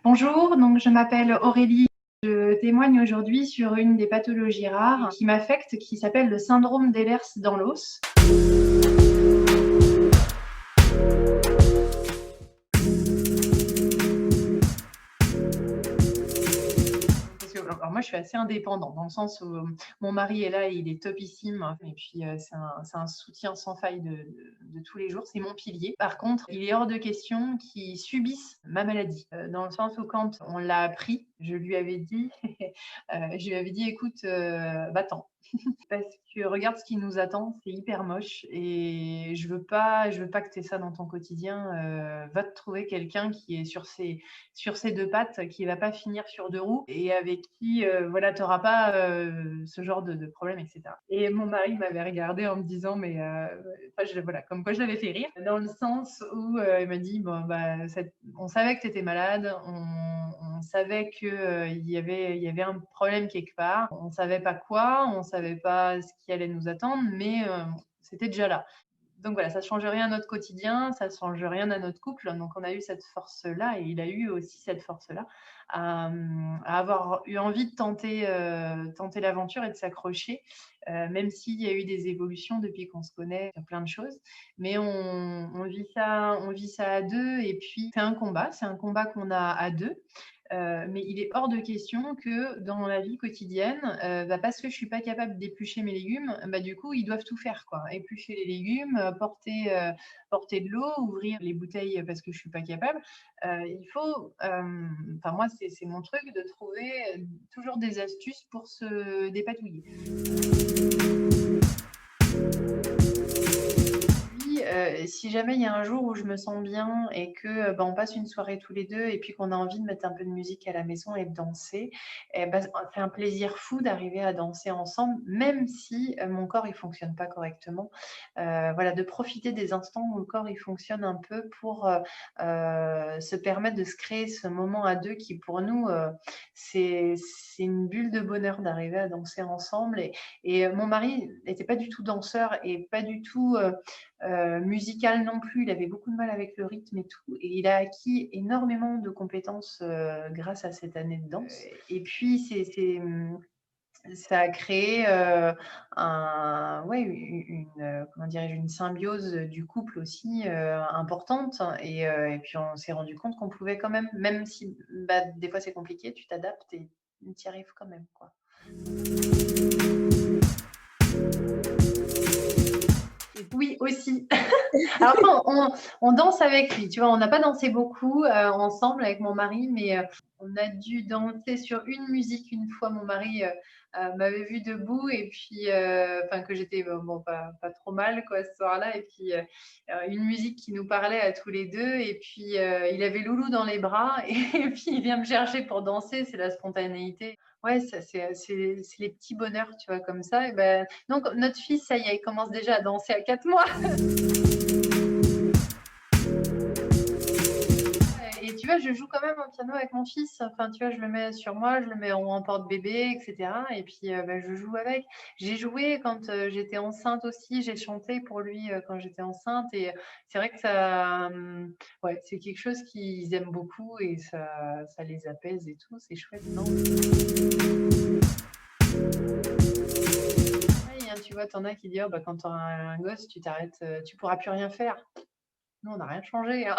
Bonjour, donc je m'appelle Aurélie. Je témoigne aujourd'hui sur une des pathologies rares qui m'affecte, qui s'appelle le syndrome d'Ehlers-Danlos. Alors moi, je suis assez indépendante dans le sens où mon mari est là, il est topissime, et puis c'est un soutien sans faille de tous les jours, c'est mon pilier. Par contre, il est hors de question qu'il subisse ma maladie, dans le sens où quand on l'a appris, je lui avais dit, écoute, va-t'en. Parce que regarde ce qui nous attend, c'est hyper moche et je veux pas que tu aies ça dans ton quotidien. Va te trouver quelqu'un qui est sur ses deux pattes, qui va pas finir sur deux roues et avec qui, voilà, tu n'auras pas ce genre de problème, etc. Et mon mari m'avait regardé en me disant, mais enfin, voilà, comme quoi je l'avais fait rire, dans le sens où il m'a dit, bon, bah, on savait que tu étais malade, on savait qu'il y avait un problème quelque part, on savait pas quoi, on savait pas ce qui allait nous attendre, mais c'était déjà là. Donc voilà, ça ne change rien à notre quotidien, ça ne change rien à notre couple. Donc on a eu cette force-là et il a eu aussi cette force-là à avoir eu envie de tenter l'aventure et de s'accrocher, même s'il y a eu des évolutions depuis qu'on se connaît, plein de choses. Mais on vit ça à deux et puis c'est un combat qu'on a à deux. Mais il est hors de question que dans la vie quotidienne, parce que je suis pas capable d'éplucher mes légumes, du coup, ils doivent tout faire, quoi. Éplucher les légumes, porter de l'eau, ouvrir les bouteilles parce que je suis pas capable. Il faut, enfin moi, c'est mon truc de trouver toujours des astuces pour se dépatouiller. Puis, si jamais il y a un jour où je me sens bien et que on passe une soirée tous les deux et puis qu'on a envie de mettre un peu de musique à la maison et de danser, et ben, c'est un plaisir fou d'arriver à danser ensemble, même si mon corps il fonctionne pas correctement. Voilà, de profiter des instants où le corps il fonctionne un peu pour se permettre de se créer ce moment à deux qui pour nous c'est une bulle de bonheur d'arriver à danser ensemble. Et mon mari n'était pas du tout danseur et pas du tout musical non plus. Il avait beaucoup de mal avec le rythme et tout. Et il a acquis énormément de compétences grâce à cette année de danse. Et puis, ça a créé comment dirais-je, une symbiose du couple aussi importante. Et puis, on s'est rendu compte qu'on pouvait quand même si des fois c'est compliqué, tu t'adaptes et tu y arrives quand même, quoi. Oui, aussi. Alors après, on danse avec lui, tu vois, on n'a pas dansé beaucoup ensemble avec mon mari, mais on a dû danser sur une musique une fois. Mon mari m'avait vu debout et puis, enfin, que j'étais bon, pas trop mal, quoi, ce soir-là. Et puis, une musique qui nous parlait à tous les deux. Et puis, il avait Loulou dans les bras et puis il vient me chercher pour danser. C'est la spontanéité. Ouais, ça, c'est les petits bonheurs, tu vois, comme ça. Et ben, donc, notre fils, ça y est, il commence déjà à danser à 4 mois. Et tu vois, je joue quand même au piano avec mon fils. Enfin, tu vois, je le mets sur moi, je le mets en porte-bébé, etc. Et puis, je joue avec. J'ai joué quand j'étais enceinte aussi. J'ai chanté pour lui quand j'étais enceinte. Et c'est vrai que ça, ouais, c'est quelque chose qu'ils aiment beaucoup et ça les apaise et tout. C'est chouette, non? Pareil, hein, tu vois, t'en as qui disent, oh, quand tu auras un gosse, tu t'arrêtes, tu pourras plus rien faire. Nous, on n'a rien changé, hein.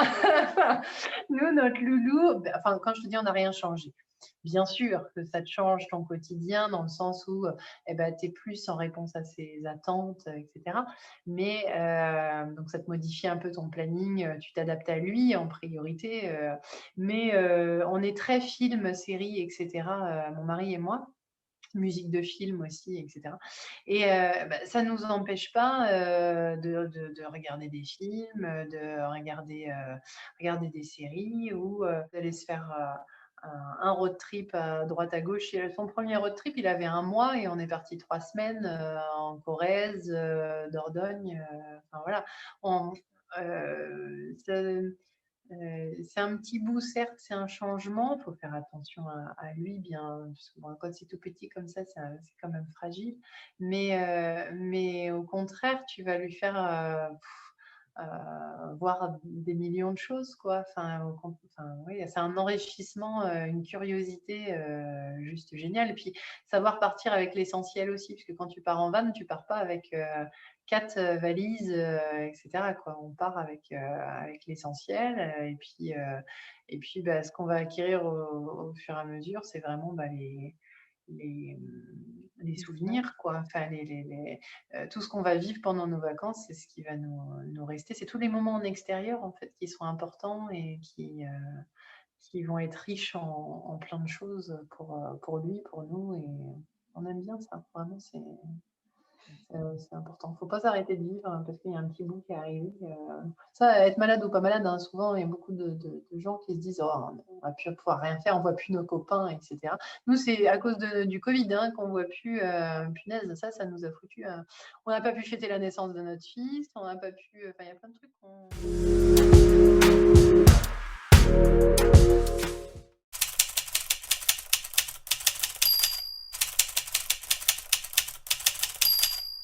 Nous, notre loulou, enfin, quand je te dis on n'a rien changé, bien sûr que ça te change ton quotidien dans le sens où tu es plus en réponse à ses attentes, etc. Mais donc, ça te modifie un peu ton planning, tu t'adaptes à lui en priorité. Mais on est très film, série, etc. Mon mari et moi musique de film aussi, etc. Et ça ne nous empêche pas de regarder des films, de regarder des séries ou d'aller se faire un road trip à droite à gauche. Son premier road trip, il avait un mois et on est parti 3 semaines en Corrèze, Dordogne. Enfin voilà. On, ça, c'est un petit bout, certes, c'est un changement. Il faut faire attention à lui, bien, parce que bon, quand c'est tout petit comme ça, c'est quand même fragile. Mais au contraire, tu vas lui faire voir des millions de choses, quoi. Oui, c'est un enrichissement, une curiosité juste géniale. Et puis, savoir partir avec l'essentiel aussi, parce que quand tu pars en van, tu pars pas avec 4 valises, etc., quoi. On part avec l'essentiel. Et puis ce qu'on va acquérir au fur et à mesure, c'est vraiment les, les souvenirs, quoi. Tout ce qu'on va vivre pendant nos vacances, c'est ce qui va nous rester. C'est tous les moments en extérieur, en fait, qui sont importants et qui vont être riches en plein de choses pour lui, pour nous. Et on aime bien ça. Vraiment, c'est important. Il ne faut pas s'arrêter de vivre parce qu'il y a un petit bout qui est arrivé. Ça, être malade ou pas malade, souvent, il y a beaucoup de gens qui se disent oh, on ne va plus pouvoir rien faire, on ne voit plus nos copains, etc. Nous, c'est à cause du Covid qu'on ne voit plus. Punaise, ça nous a foutu. On n'a pas pu fêter la naissance de notre fils, on n'a pas pu. Il y a plein de trucs.